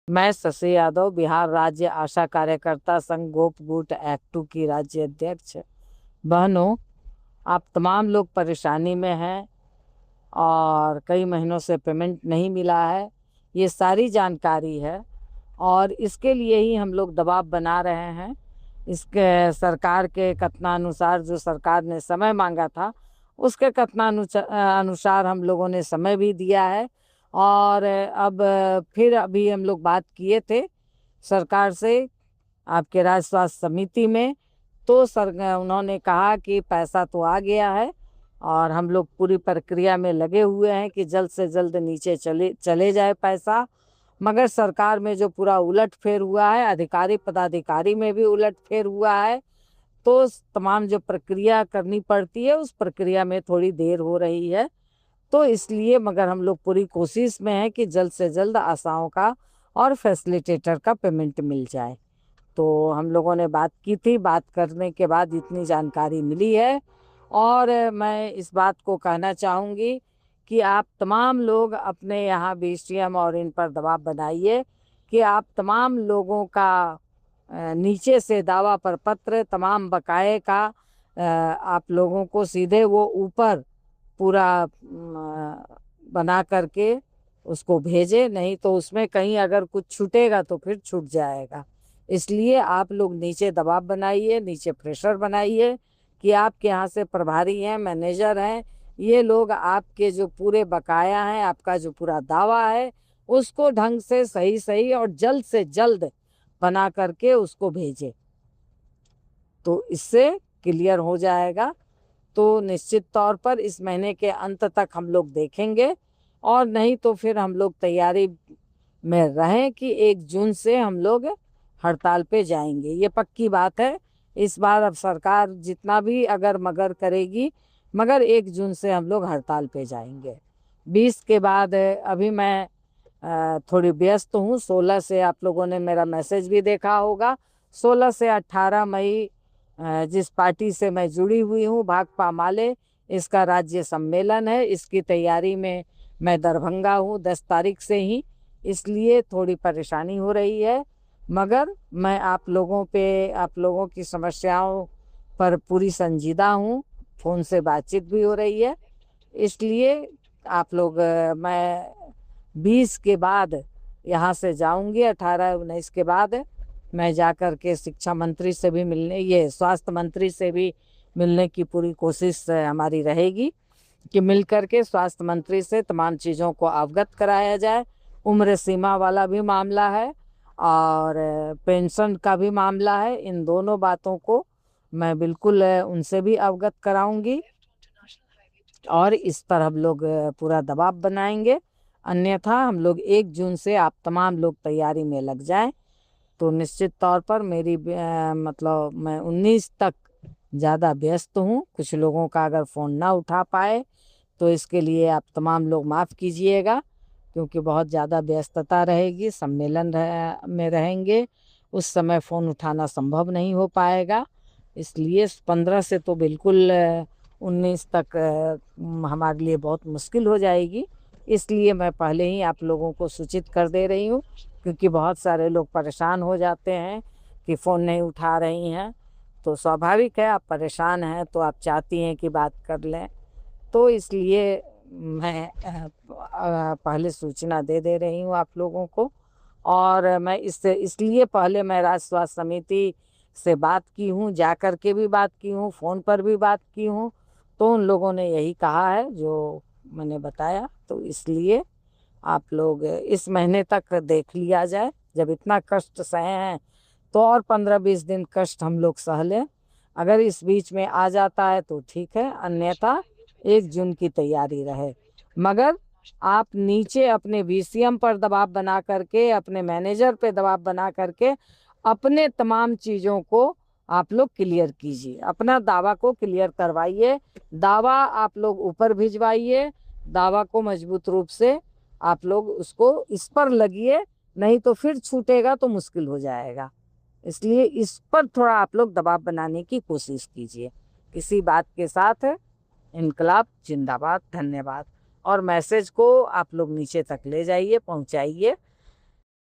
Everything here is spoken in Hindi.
मैं शशि यादव, बिहार राज्य आशा कार्यकर्ता संघ गोपगुट एक्ट 2 की राज्य अध्यक्ष। बहनों, आप तमाम लोग परेशानी में हैं और कई महीनों से पेमेंट नहीं मिला है, ये सारी जानकारी है। और इसके लिए ही हम लोग दबाव बना रहे हैं। इसके सरकार के कथनानुसार, जो सरकार ने समय मांगा था, उसके अनुसार हम लोगों ने समय भी दिया है। और अब फिर अभी हम लोग बात किए थे सरकार से, आपके राज्य स्वास्थ्य समिति में। तो उन्होंने कहा कि पैसा तो आ गया है और हम लोग पूरी प्रक्रिया में लगे हुए हैं कि जल्द से जल्द नीचे चले जाए पैसा। मगर सरकार में जो पूरा उलटफेर हुआ है, अधिकारी पदाधिकारी में भी उलटफेर हुआ है, तो तमाम जो प्रक्रिया करनी पड़ती है उस प्रक्रिया में थोड़ी देर हो रही है। तो इसलिए मगर हम लोग पूरी कोशिश में हैं कि जल्द से जल्द आशाओं का और फैसिलिटेटर का पेमेंट मिल जाए। तो हम लोगों ने बात की थी, बात करने के बाद इतनी जानकारी मिली है। और मैं इस बात को कहना चाहूँगी कि आप तमाम लोग अपने यहाँ बीसीएम और इन पर दबाव बनाइए कि आप तमाम लोगों का नीचे से दावा पर पत्र, तमाम बकाये का आप लोगों को सीधे वो ऊपर पूरा बना करके उसको भेजे, नहीं तो उसमें कहीं अगर कुछ छूटेगा तो फिर छूट जाएगा। इसलिए आप लोग नीचे दबाव बनाइए, नीचे प्रेशर बनाइए कि आपके यहाँ से प्रभारी हैं, मैनेजर हैं, ये लोग आपके जो पूरे बकाया हैं, आपका जो पूरा दावा है, उसको ढंग से सही सही और जल्द से जल्द बना करके उसको भेजें, तो इससे क्लियर हो जाएगा। तो निश्चित तौर पर इस महीने के अंत तक हम लोग देखेंगे, और नहीं तो फिर हम लोग तैयारी में रहें कि 1 जून से हम लोग हड़ताल पे जाएंगे। ये पक्की बात है। इस बार अब सरकार जितना भी अगर मगर करेगी, मगर 1 जून से हम लोग हड़ताल पे जाएंगे। 20 के बाद अभी मैं थोड़ी व्यस्त हूँ। 16 से आप लोगों ने मेरा मैसेज भी देखा होगा। 16 से 18 मई जिस पार्टी से मैं जुड़ी हुई हूँ, भाकपा माले, इसका राज्य सम्मेलन है। इसकी तैयारी में मैं दरभंगा हूँ 10 तारीख से ही, इसलिए थोड़ी परेशानी हो रही है। मगर मैं आप लोगों की समस्याओं पर पूरी संजीदा हूँ। फ़ोन से बातचीत भी हो रही है। इसलिए आप लोग मैं 20 के बाद यहाँ से जाऊंगी। 18-19 के बाद मैं जाकर के शिक्षा मंत्री से भी मिलने, ये स्वास्थ्य मंत्री से भी मिलने की पूरी कोशिश हमारी रहेगी कि मिल करके स्वास्थ्य मंत्री से तमाम चीज़ों को अवगत कराया जाए। उम्र सीमा वाला भी मामला है और पेंशन का भी मामला है। इन दोनों बातों को मैं बिल्कुल उनसे भी अवगत कराऊंगी और इस पर हम लोग पूरा दबाव बनाएंगे। अन्यथा हम लोग 1 जून से आप तमाम लोग तैयारी में लग जाएं। तो निश्चित तौर पर मेरी मतलब मैं 19 तक ज़्यादा व्यस्त हूँ। कुछ लोगों का अगर फ़ोन ना उठा पाए तो इसके लिए आप तमाम लोग माफ़ कीजिएगा, क्योंकि बहुत ज़्यादा व्यस्तता रहेगी, सम्मेलन में रहेंगे, उस समय फ़ोन उठाना संभव नहीं हो पाएगा। इसलिए 15 से तो बिल्कुल 19 तक हमारे लिए बहुत मुश्किल हो जाएगी। इसलिए मैं पहले ही आप लोगों को सूचित कर दे रही हूँ, क्योंकि बहुत सारे लोग परेशान हो जाते हैं कि फ़ोन नहीं उठा रही हैं। तो स्वाभाविक है, आप परेशान हैं तो आप चाहती हैं कि बात कर लें। तो इसलिए मैं पहले सूचना दे रही हूँ आप लोगों को। और मैं इसलिए पहले मैं राज्य स्वास्थ्य समिति से बात की हूँ, जा कर के भी बात की हूँ, फ़ोन पर भी बात की हूँ। तो उन लोगों ने यही कहा है जो मैंने बताया। तो इसलिए आप लोग इस महीने तक देख लिया जाए। जब इतना कष्ट सहे हैं तो और 15-20 दिन कष्ट हम लोग सह लें। अगर इस बीच में आ जाता है तो ठीक है, अन्यथा 1 जून की तैयारी रहे। मगर आप नीचे अपने बीसीएम पर दबाव बना करके, अपने मैनेजर पे दबाव बना करके अपने तमाम चीज़ों को आप लोग क्लियर कीजिए, अपना दावा को क्लियर करवाइए। दावा आप लोग ऊपर भिजवाइए, दावा को मजबूत रूप से आप लोग उसको इस पर लगिए, नहीं तो फिर छूटेगा तो मुश्किल हो जाएगा। इसलिए इस पर थोड़ा आप लोग दबाव बनाने की कोशिश कीजिए। किसी बात के साथ इनकलाब जिंदाबाद। धन्यवाद। और मैसेज को आप लोग नीचे तक ले जाइए, पहुंचाइए।